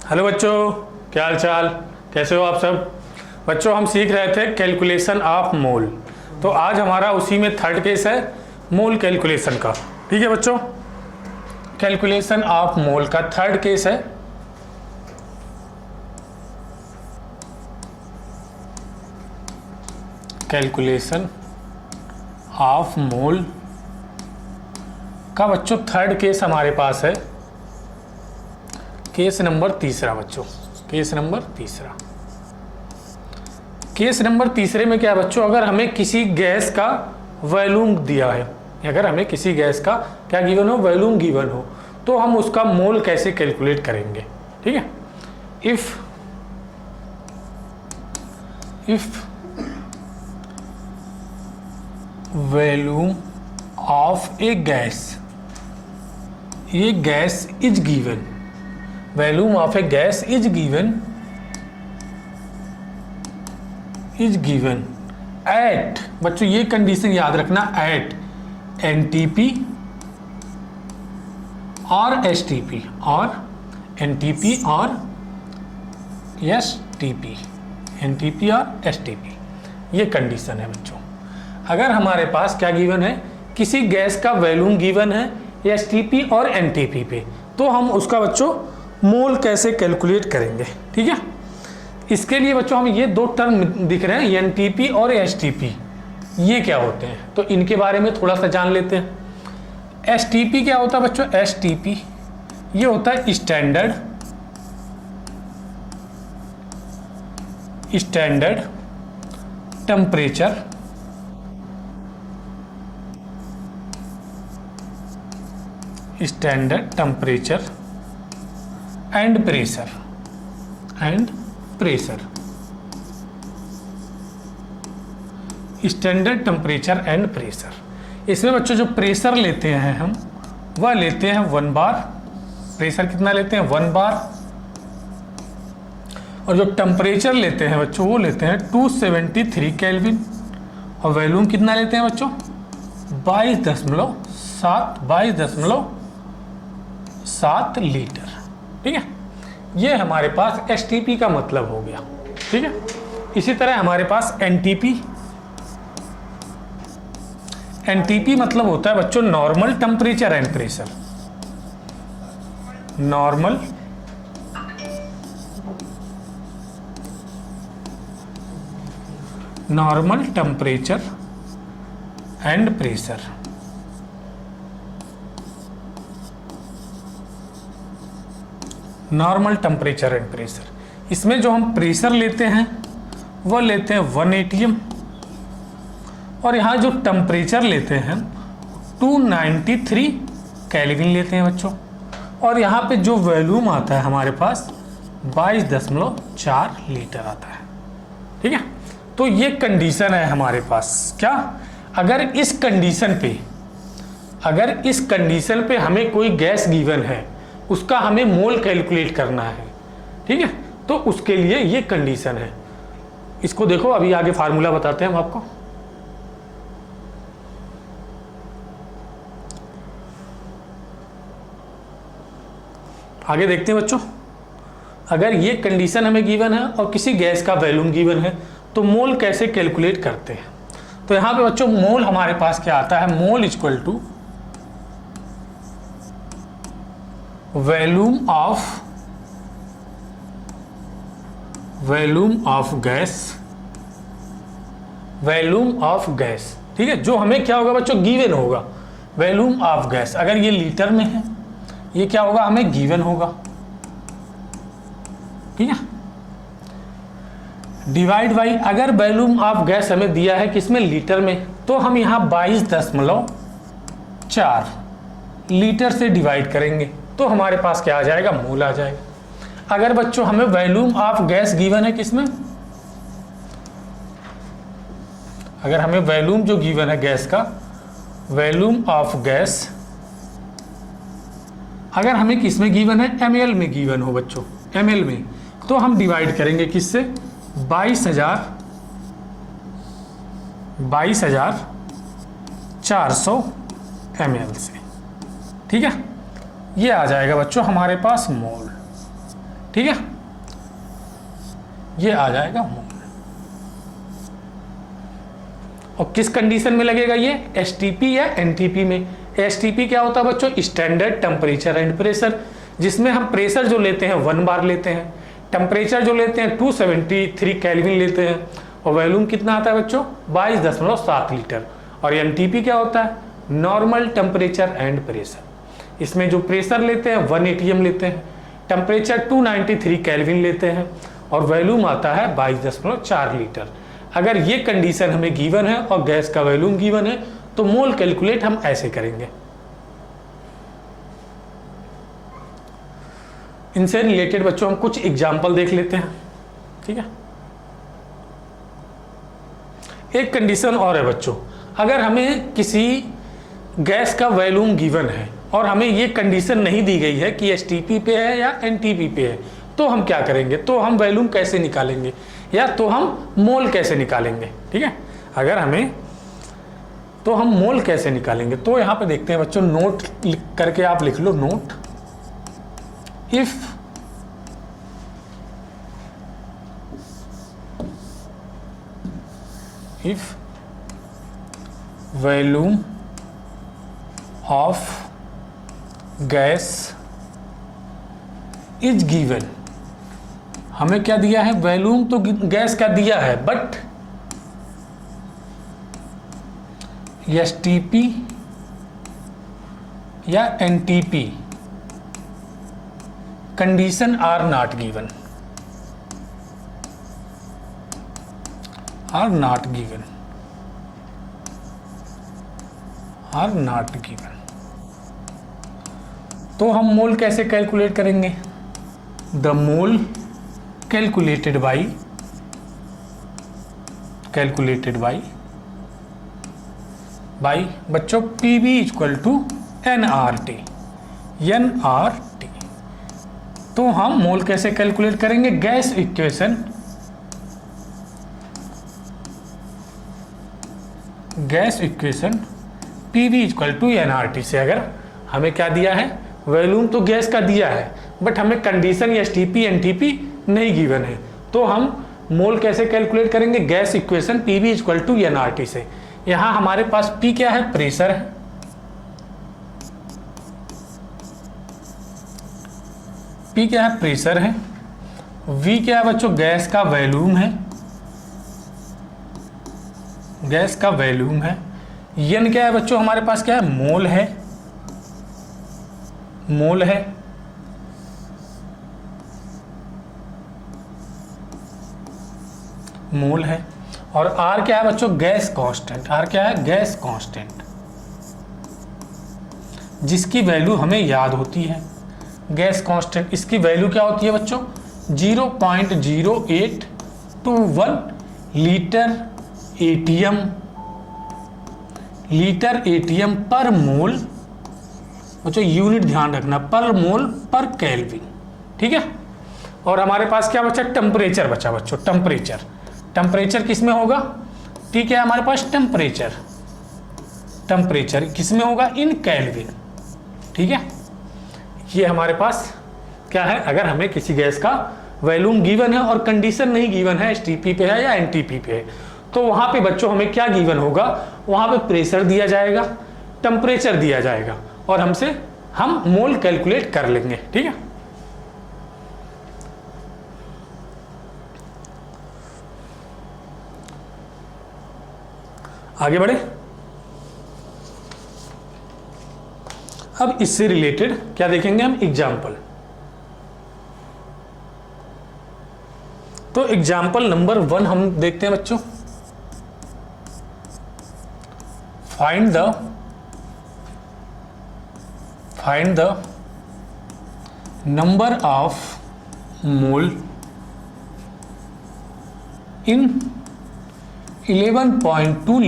Hello बच्चों, क्या हाल चाल, कैसे हो आप सब। बच्चों हम सीख रहे थे कैलकुलेशन ऑफ मोल, तो आज हमारा उसी में थर्ड केस है मोल कैलकुलेशन का। ठीक है बच्चों, कैलकुलेशन ऑफ मोल का थर्ड केस है। कैलकुलेशन ऑफ मोल का बच्चों थर्ड केस हमारे पास है, केस नंबर तीसरा बच्चों, केस नंबर तीसरा। केस नंबर तीसरे में क्या है बच्चों, अगर हमें किसी गैस का वॉल्यूम दिया है, अगर हमें किसी गैस का क्या गिवन हो, वॉल्यूम गिवन हो, तो हम उसका मोल कैसे कैलकुलेट करेंगे। ठीक है, if volume of a gas, ये gas is given, volume of a gas is given at, बच्चों ये कंडीशन याद रखना, एट एनटीपी और एसटीपी और एनटीपी और एसटीपी, एनटीपी और एसटीपी, ये कंडीशन है बच्चों। अगर हमारे पास क्या गिवन है, किसी गैस का वॉल्यूम गिवन है एसटीपी और एनटीपी पे, तो हम उसका बच्चों मोल कैसे कैलकुलेट करेंगे। ठीक है, इसके लिए बच्चों हम ये दो टर्म दिख रहे हैं, एनटीपी और एसटीपी, ये क्या होते हैं, तो इनके बारे में थोड़ा सा जान लेते हैं। एसटीपी क्या होता है बच्चों, एसटीपी ये होता है standard temperature and pressure standard temperature and pressure. इसमें बच्चों जो प्रेशर लेते हैं हम, वह लेते हैं 1 बार, प्रेशर कितना लेते हैं 1 बार, और जो टेम्परेचर लेते हैं बच्चों वो लेते हैं 273 केल्विन, और वॉल्यूम कितना लेते हैं बच्चों 22.7 लीटर। ठीक है, ये हमारे पास एसटीपी का मतलब हो गया। ठीक है, इसी तरह हमारे पास एनटीपी मतलब होता है बच्चों normal temperature and pressure, normal temperature and pressure. Normal temperature and pressure, इसमें जो हम प्रेशर लेते हैं वो लेते हैं 1 atm, और यहाँ जो टेम्परेचर लेते हैं 293 केल्विन लेते हैं बच्चों, और यहाँ पे जो वॉल्यूम आता है हमारे पास 22.4 लीटर आता है। ठीक है, तो ये कंडीशन है हमारे पास। क्या, अगर इस कंडीशन पे हमें कोई गैस गिवन है, उसका हमें मोल कैलकुलेट करना है। ठीक है, तो उसके लिए ये कंडीशन है। इसको देखो, अभी आगे फार्मूला बताते हैं हम आपको। आगे देखते हैं बच्चों, अगर ये कंडीशन हमें गिवन है और किसी गैस का वॉल्यूम गिवन है, तो मोल कैसे कैलकुलेट करते हैं। तो यहां पे बच्चों मोल हमारे पास क्या आता है, mole equal to volume of gas. ठीक है, जो हमें क्या होगा बच्चों गिवन होगा, वॉल्यूम ऑफ गैस। अगर ये लीटर में है, ये क्या होगा हमें गिवन होगा। ठीक है, डिवाइड बाई, अगर वॉल्यूम ऑफ गैस हमें दिया है किसमें, लीटर में, तो हम यहाँ 22.4 लीटर से डिवाइड करेंगे, तो हमारे पास क्या आ जाएगा, मोल आ जाएगा। अगर बच्चों हमें वॉल्यूम ऑफ गैस गिवन है किसमें, अगर हमें वॉल्यूम जो गिवन है गैस का, वॉल्यूम ऑफ गैस अगर हमें किसमें गिवन है, ml में गिवन हो बच्चों, ml में, तो हम डिवाइड करेंगे किससे, 22,400 ml से। ठीक है, ये आ जाएगा बच्चों हमारे पास मोल। ठीक है, ये आ जाएगा मोल। और किस कंडीशन में लगेगा ये, एसटीपी या एनटीपी में। एसटीपी क्या होता है बच्चों, स्टैंडर्ड टेम्परेचर एंड प्रेशर, जिसमें हम प्रेशर जो लेते हैं 1 बार लेते हैं, टेम्परेचर जो लेते हैं 273 केल्विन लेते हैं, और वॉल्यूम कितना आता है बच्चों 22.7 लीटर। और एनटीपी क्या होता है, नॉर्मल टेम्परेचर एंड प्रेशर। इसमें जो प्रेशर लेते हैं 1 atm लेते हैं, टेम्परेचर 293 केल्विन लेते हैं, और वॉल्यूम आता है 22.4 लीटर। अगर ये कंडीशन हमें गिवन है और गैस का वॉल्यूम गिवन है तो मोल कैलकुलेट हम ऐसे करेंगे। इनसे रिलेटेड बच्चों हम कुछ एग्जाम्पल देख लेते हैं, ठीक है। एक कंडीशन और है बच्चों, अगर हमें किसी गैस का वॉल्यूम गिवन है और हमें ये कंडीशन नहीं दी गई है कि एसटीपी पे है या एनटीपी पे है, तो हम क्या करेंगे, तो हम वॉल्यूम कैसे निकालेंगे या तो हम मोल कैसे निकालेंगे, ठीक है। अगर हमें तो हम मोल कैसे निकालेंगे, तो यहां पे देखते हैं बच्चों, नोट करके आप लिख लो, note if volume of gas is given, हमें क्या दिया है, वॉल्यूम तो गैस का दिया है, बट एसटीपी या NTP condition are not given, are not given, are not given. तो हम मोल कैसे कैलकुलेट करेंगे, द मोल कैलकुलेटेड बाई बच्चों पीवी इक्वल टू एनआरटी, तो हम मोल कैसे कैलकुलेट करेंगे, gas equation PV equal to NRT से। अगर हमें क्या दिया है, वॉल्यूम तो गैस का दिया है, बट हमें कंडीशन एसटीपी एनटीपी नहीं गिवन है, तो हम मोल कैसे कैलकुलेट करेंगे, gas equation PV equal to NRT से। यहां हमारे पास पी क्या है, प्रेशर है, पी क्या है, प्रेशर है, वी क्या है बच्चों, गैस का वॉल्यूम है, गैस का वॉल्यूम है, एन क्या है बच्चों, हमारे पास क्या है, मोल है, मोल है, मोल है, और आर क्या है बच्चों, गैस कांस्टेंट, आर क्या है, गैस कांस्टेंट, जिसकी वैल्यू हमें याद होती है। गैस कांस्टेंट, इसकी वैल्यू क्या होती है बच्चों, 0.0821 लीटर एटीएम पर मोल, बच्चों यूनिट ध्यान रखना, पर मोल पर केल्विन, ठीक है। और हमारे पास क्या बचा, टेम्परेचर बचा बच्चों, टेम्परेचर किस में होगा, ठीक है, हमारे पास टेम्परेचर किस में होगा, इन केल्विन, ठीक है। ये हमारे पास क्या है, अगर हमें किसी गैस का वॉल्यूम गिवन है और कंडीशन नहीं गिवन है, एसटीपी पे है या एनटीपी पे है, तो वहां पे बच्चों हमें क्या गिवन होगा, वहां पे प्रेशर दिया जाएगा, टेम्परेचर दिया जाएगा, और हम मोल कैलकुलेट कर लेंगे, ठीक है। आगे बढ़े। अब इससे रिलेटेड क्या देखेंगे हम, एग्जाम्पल। तो एग्जाम्पल नंबर 1 हम देखते हैं बच्चों, find the number of mole in 11.2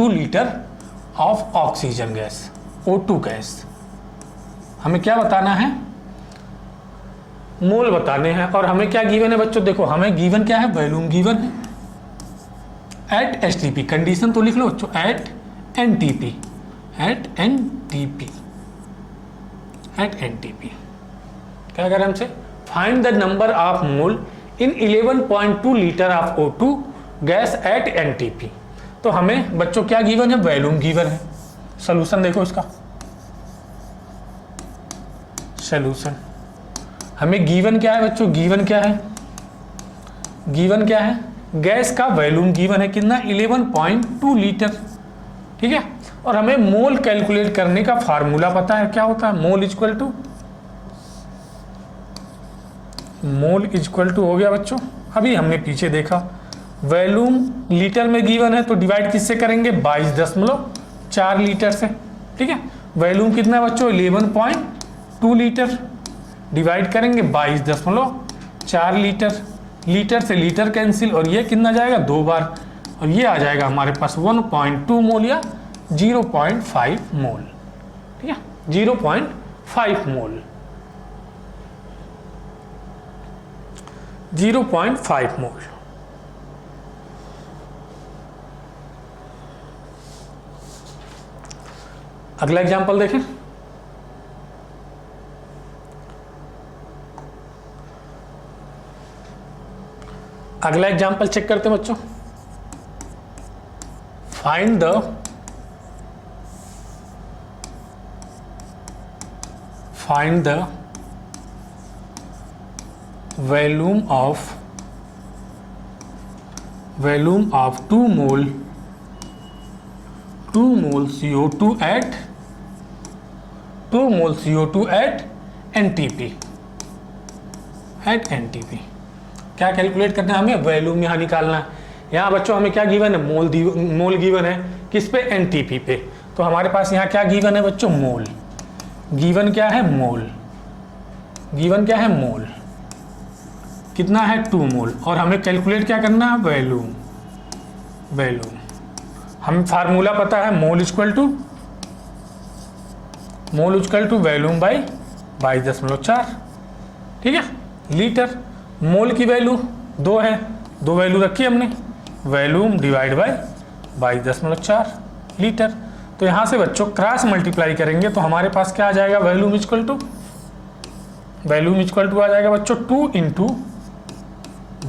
litre of oxygen gas, O2 gas. हमें क्या बताना है, मोल बताने हैं, और हमें क्या गिवन है बच्चों, देखो हमें गिवन क्या है, वॉल्यूम गिवन है एट एसटीपी, कंडीशन तो लिख लो बच्चों, एट एनटीपी, क्या कह रहे हैं हमसे, find the number of mole in 11.2 litre of O2 gas at NTP। तो हमें बच्चों क्या गिवन है, वॉल्यूम गिवन है। सोल्यूशन देखो इसका, सोल्यूशन हमें गिवन क्या है बच्चों, गिवन क्या है, गिवन क्या है, गैस का वॉल्यूम गिवन है कितना, 11.2 लीटर, ठीक है। और हमें मोल कैलकुलेट करने का फार्मूला पता है, क्या होता है, mole equal to, mole equal to हो गया बच्चों, अभी हमने पीछे देखा वॉल्यूम लीटर में गिवन है तो डिवाइड किससे करेंगे, 22.4 लीटर से, ठीक है। वॉल्यूम कितना है बच्चों, 11.2 लीटर, डिवाइड करेंगे 22.4 लीटर, लीटर से लीटर कैंसिल और ये कितना जाएगा 2 बार, और ये आ जाएगा हमारे पास 1.2 मोल या 0.5 मोल, ठीक है, 0.5 मोल, 0.5 मोल। अगला एग्जांपल देखें, अगला एग्जांपल चेक करते हैं बच्चों, find the volume of 2 mole CO2 at NTP, क्या कैलकुलेट करना है हमें, वॉल्यूम यहाँ निकालना है। यहाँ बच्चों हमें क्या गिवन है, मोल गिवन है, किस पे, NTP पे। तो हमारे पास यहाँ क्या गिवन है बच्चों, मोल, गिवन क्या है, मोल, गिवन क्या है, मोल, कितना है 2 मोल, और हमें कैलकुलेट क्या करना है, वॉल्यूम, वॉल्यूम हम फार्मूला पता है, mole equal to volume by 22.4, ठीक है, लीटर। मोल की वैल्यू 2 है, 2 वैल्यू रखी हमने, वॉल्यूम डिवाइड बाई 22.4 लीटर। तो यहाँ से बच्चों क्रॉस मल्टीप्लाई करेंगे तो हमारे पास क्या आ जाएगा, वॉल्यूम इक्वल टू आ जाएगा बच्चों 2 इंटू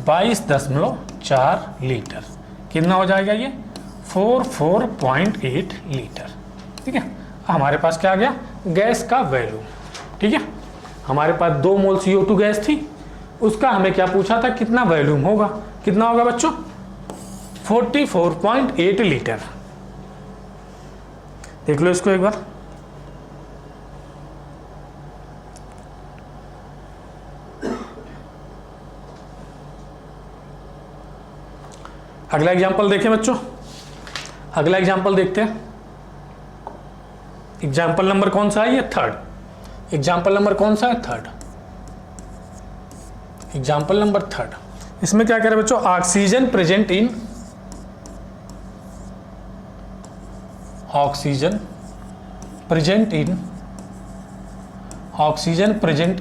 22.4 लीटर, कितना हो जाएगा ये, 44.8 लीटर, ठीक है। हमारे पास क्या आ गया, गैस का वैल्यूम, ठीक है। हमारे पास 2 मोल CO2 गैस थी, उसका हमें क्या पूछा था, कितना वॉल्यूम होगा, कितना होगा बच्चों, 44.8 लीटर। देख लो इसको एक बार, अगला एग्जांपल देखें बच्चों, अगला एग्जांपल देखते हैं। एग्जांपल नंबर कौन सा है, ये 3rd, एग्जांपल नंबर कौन सा है, 3rd, एग्जांपल नंबर 3rd। इसमें क्या कह रहे हैं बच्चों, oxygen present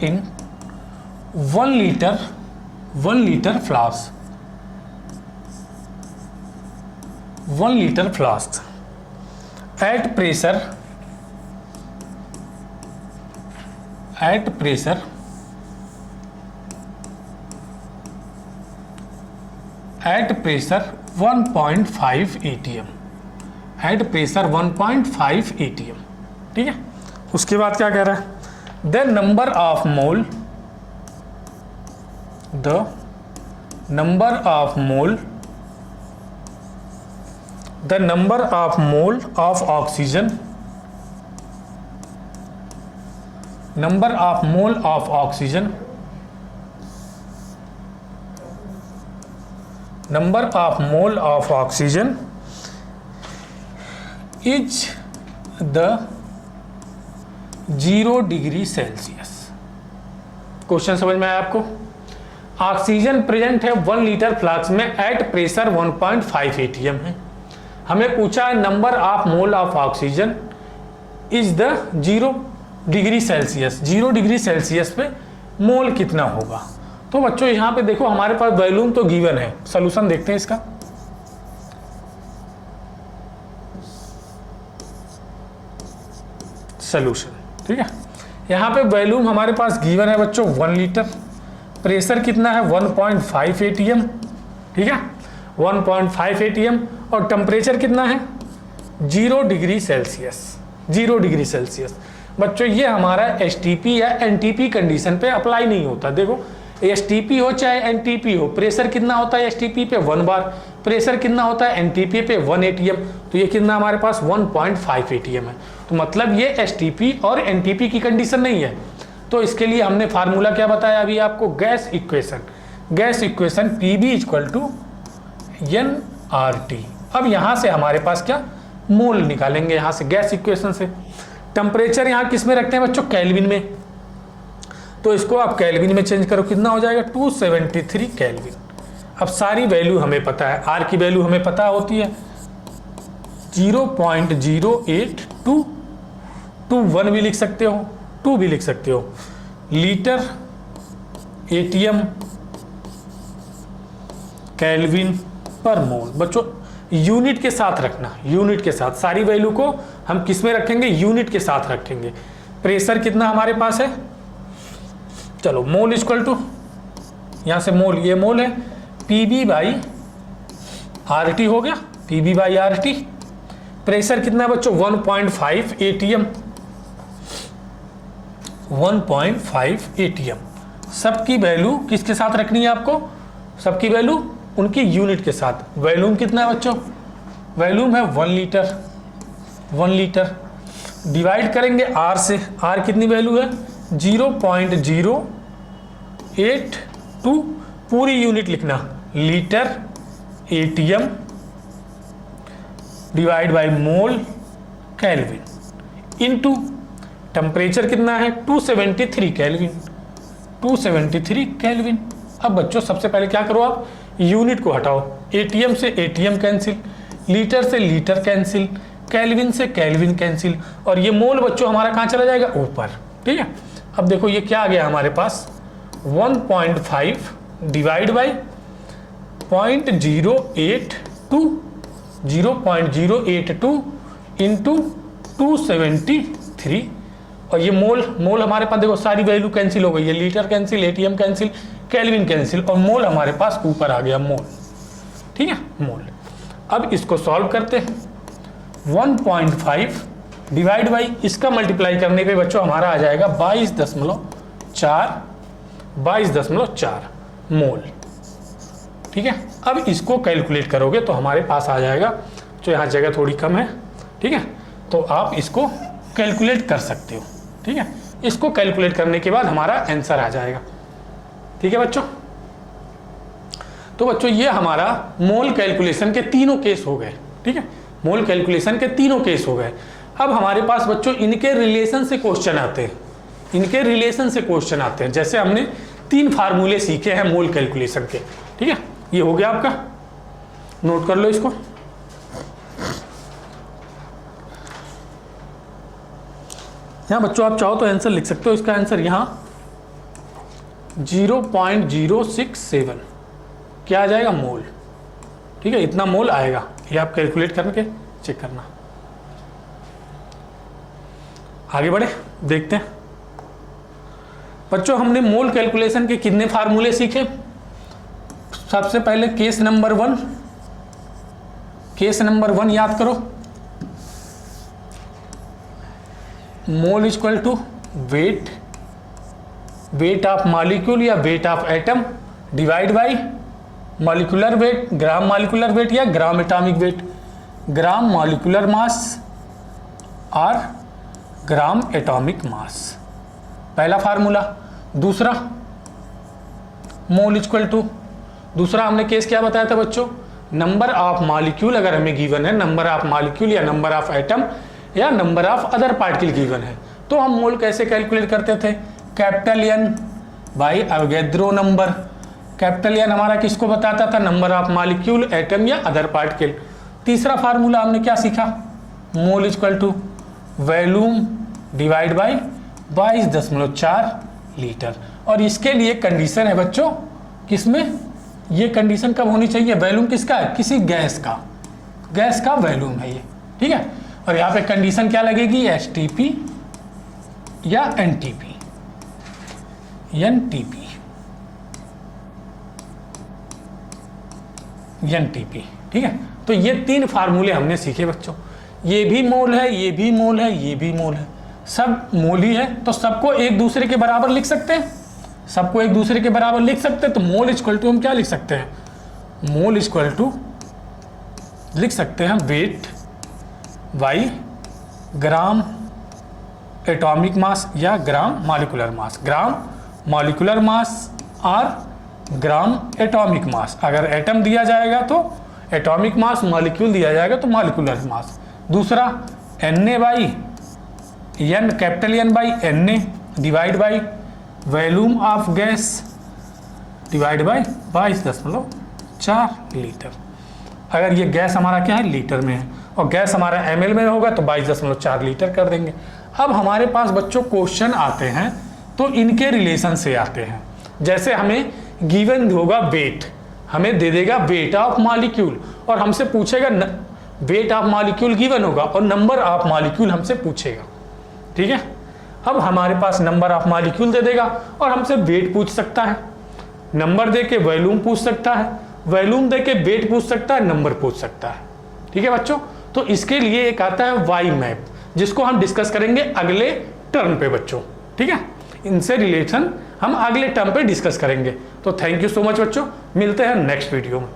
in 1 litre flask, 1 litre flask at pressure 1.5 ATM, at pressure 1.5 ATM, ठीक है। उसके बाद क्या कह रहा है, the number of mole of oxygen is the 0 degree Celsius. Question समझ में आया आपको, ऑक्सीजन प्रेजेंट है 1 लीटर फ्लास्क में एट प्रेशर 1.5 ATM है। हमें पूछा है number of mole of oxygen is the 0 degree Celsius, 0 degree Celsius पे मोल कितना होगा। तो बच्चों यहाँ पे देखो हमारे पास वॉल्यूम तो गिवन है, सॉल्यूशन देखते हैं इसका। सॉल्यूशन, ठीक है, यहाँ पे वॉल्यूम हमारे पास गिवन है बच्चों 1 लीटर, प्रेशर कितना है 1.5 atm, ठीक है 1.5 atm, और टेम्परेचर कितना है 0 डिग्री सेल्सियस, 0 डिग्री सेल्सियस। बच्चों ये हमारा STP या NTP कंडीशन पे अप्लाई नहीं होता। देखो STP हो चाहे NTP हो, प्रेशर कितना होता है STP पे 1 बार, प्रेशर कितना होता है NTP पे 1 atm, तो ये कितना हमारे पास 1.5 atm है। तो मतलब ये STP और NTP की कंडीशन नहीं है। तो इसके लिए हमने फार्मूला क्या बताया अभी आपको, gas equation, gas equation PV = nRT। अब यहाँ से हमारे पास क्या मोल निकालेंगे, यहाँ से गैस इक्वेशन से। टेम्परेचर यहाँ किस में रखते हैं बच्चों, केल्विन में, तो इसको आप केल्विन में चेंज करो, कितना हो जाएगा 273 केल्विन। अब सारी वैल्यू हमें पता है, आर की वैल्यू हमें पता होती है 0.08221 भी लिख सकते हो, 2 भी लिख सकते हो, लीटर एटीएम केल्विन पर मोल। बच्चों यूनिट के साथ रखना, यूनिट के साथ सारी वैल्यू को हम किस में रखेंगे, यूनिट के साथ रखेंगे। प्रेशर कितना हमारे पास है, चलो मोल इक्वल टू, यहाँ से मोल, ये मोल है PV/RT हो गया, PV/RT। प्रेशर कितना है बच्चों 1.5 atm, 1.5 atm। सबकी वैल्यू किसके साथ रखनी है आपको, सबकी वैल्यू उनकी यूनिट के साथ। वॉल्यूम कितना है बच्चों, वॉल्यूम है 1 लीटर, 1 लीटर डिवाइड करेंगे R से, R कितनी वैल्यू है 0.082, पूरी यूनिट लिखना, litre ATM divide by mole kelvin into temperature कितना है 273 केल्विन, 273 केल्विन। अब बच्चों सबसे पहले क्या करो, आप यूनिट को हटाओ, एटीएम से एटीएम कैंसिल, लीटर से लीटर कैंसिल, केल्विन से केल्विन कैंसिल, और ये मोल बच्चों हमारा कहाँ चला जाएगा, ऊपर, ठीक है। अब देखो ये क्या आ गया हमारे पास 1.5 डिवाइड बाई 0.082 इंटू 273, और ये मोल हमारे पास देखो सारी वैल्यू कैंसिल हो गई है, litre cancel, ATM cancel, kelvin cancel, और मोल हमारे पास ऊपर आ गया मोल, ठीक है मोल। अब इसको सॉल्व करते हैं, 1.5 डिवाइड बाई इसका मल्टीप्लाई करने पे बच्चों हमारा आ जाएगा 22.4 मोल, ठीक है। अब इसको कैलकुलेट करोगे तो हमारे पास आ जाएगा, जो यहाँ जगह थोड़ी कम है, ठीक है, तो आप इसको कैलकुलेट कर सकते हो, ठीक है। इसको कैलकुलेट करने के बाद हमारा आंसर आ जाएगा, ठीक है बच्चों। तो बच्चों ये हमारा मोल कैलकुलेशन के तीनों केस हो गए, ठीक है, मोल कैलकुलेशन के तीनों केस हो गए। अब हमारे पास बच्चों इनके रिलेशन से क्वेश्चन आते हैं, इनके रिलेशन से क्वेश्चन आते हैं। जैसे हमने 3 फार्मूले सीखे हैं मोल कैलकुलेशन के, ठीक है, ये हो गया आपका, नोट कर लो इसको। यहाँ बच्चों आप चाहो तो आंसर लिख सकते हो, इसका आंसर यहाँ 0.067 क्या आ जाएगा, मोल, ठीक है, इतना मोल आएगा। ये आप कैलकुलेट करके चेक करना। आगे बढ़े, देखते हैं बच्चों हमने मोल कैलकुलेशन के कितने फार्मूले सीखे। सबसे पहले केस नंबर 1, केस नंबर 1 याद करो, mole equal to weight, weight of molecule या weight of atom divide by molecular weight, gram molecular weight या gram atomic weight, gram molecular mass और ग्राम एटॉमिक मास, पहला फार्मूला। दूसरा मोल equal to, दूसरा हमने case क्या बताया था बच्चों, नंबर ऑफ मॉलिक्यूल अगर हमें गिवन है, नंबर ऑफ मॉलिक्यूल या नंबर ऑफ एटम या number of other particle given है, तो हम मोल कैसे कैलकुलेट करते थे, capital N by Avogadro number. Capital N हमारा किसको बताता था, नंबर ऑफ मॉलिक्यूल, एटम या अदर पार्टिकल। तीसरा फार्मूला हमने क्या सीखा, mole equal to volume divide by 22.4 litre. और इसके लिए कंडीशन है बच्चों, किसमें, ये कंडीशन कब होनी चाहिए, वॉल्यूम किसका है, किसी गैस का, गैस का वॉल्यूम है ये, ठीक है। और यहाँ पे कंडीशन क्या लगेगी, STP या एनटीपी, एनटीपी, एनटीपी। ठीक है, तो ये 3 फार्मूले हमने सीखे बच्चों। ये भी मोल है, ये भी मोल है, ये भी मोल है, सब मोल ही है, तो सबको एक दूसरे के बराबर लिख सकते हैं, सबको एक दूसरे के बराबर लिख सकते हैं। तो मोल इक्वल टू हम क्या लिख सकते हैं, मोल इक्वल टू लिख सकते हैं weight by gram atomic mass या ग्राम मॉलिक्यूलर मास, ग्राम मॉलिक्यूलर मास और ग्राम एटॉमिक मास। अगर एटम दिया जाएगा तो एटॉमिक मास, मॉलिक्यूल दिया जाएगा तो मॉलिक्यूलर मास। दूसरा Na by N, capital N by Na divide by volume of gas divide by 22.4 litre. अगर ये गैस हमारा क्या है, लीटर में है, और गैस हमारा ml में होगा तो 22.4 लीटर कर देंगे। अब हमारे पास बच्चों क्वेश्चन आते हैं तो इनके रिलेशन से आते हैं। जैसे हमें गिवन होगा वेट, हमें दे देगा वेट ऑफ मॉलिक्यूल और हमसे पूछेगा वेट ऑफ मॉलिक्यूल गिवन होगा और नंबर ऑफ मॉलिक्यूल हमसे पूछेगा। ठीक है, अब हमारे पास नंबर ऑफ मॉलिक्यूल दे देगा और हमसे वेट पूछ सकता है, नंबर दे के वॉल्यूम पूछ सकता है, वॉल्यूम दे के वेट पूछ सकता है, नंबर पूछ सकता है। ठीक है बच्चों, तो इसके लिए एक आता है वाई मैप, जिसको हम डिस्कस करेंगे अगले टर्म पे बच्चों। ठीक है, इनसे रिलेशन हम अगले टर्म पे डिस्कस करेंगे। तो थैंक यू सो मच बच्चों, मिलते हैं नेक्स्ट वीडियो में।